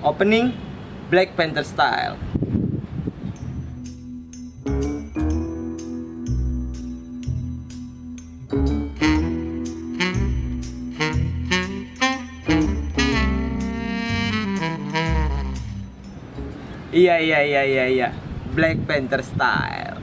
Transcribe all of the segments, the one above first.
opening Black Panther style. Iya, Black Panther style.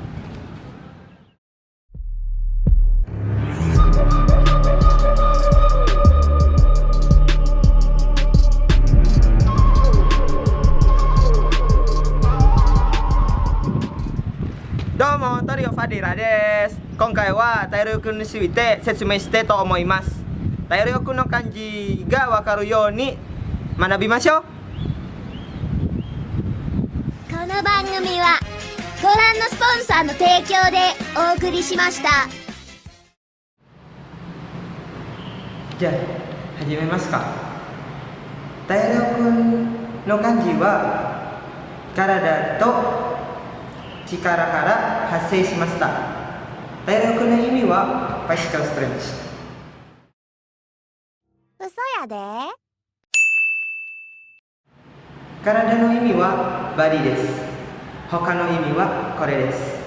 Domo, Torio Fadira desu. 今回は太陽君について説明してと思います。太陽君の漢字がわかるように学びましょう。この番組はご覧のスポンサーの提供でお送りしました。じゃあ始めますか。太陽君の漢字は体と力から発生しました。太陽君の意味はファイシカルストレンチ。嘘やで。体の意味はバディです。他の意味はこれです。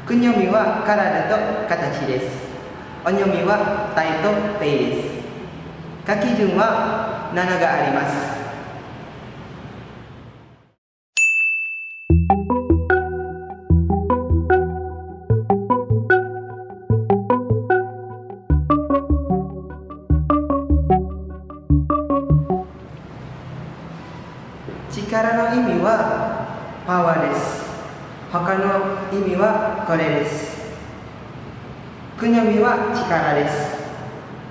くにょみは体と形です。おにょみは体と手です。書き順は7があります。力の意味はパワーです。他の意味はこれです。くにょみは力です。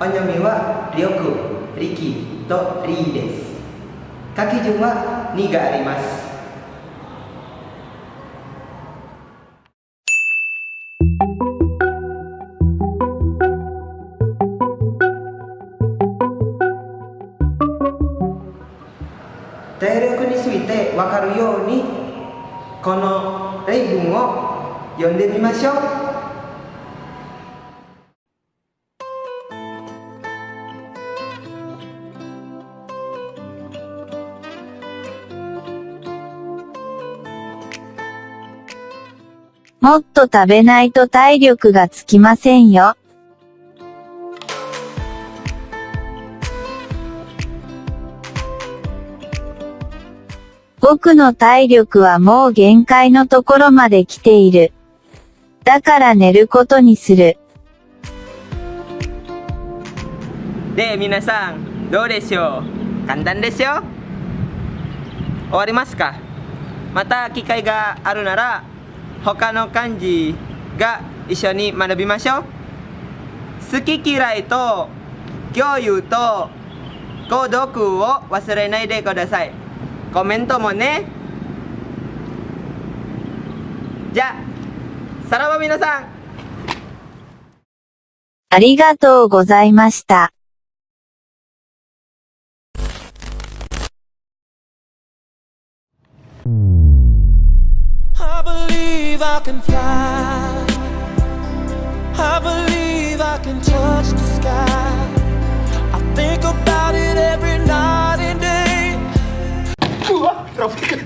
おにょみは力、力と力です。書き順は2があります。体力について分かるようにこの例文を読んでみましょう。もっと食べないと体力がつきませんよ。僕の体力はもう限界のところまで来ている。だから寝ることにする。で、皆さんどうでしょう。簡単ですよ。終わりますか。また機会があるなら他の漢字が一緒に学びましょう。好き嫌いと共有と購読を忘れないでください。コメントもね。じゃあさらば皆さん、ありがとうございました。I believe I can fly. I believe I can touch the sky. I think about it every night and day. うわ、トラフィック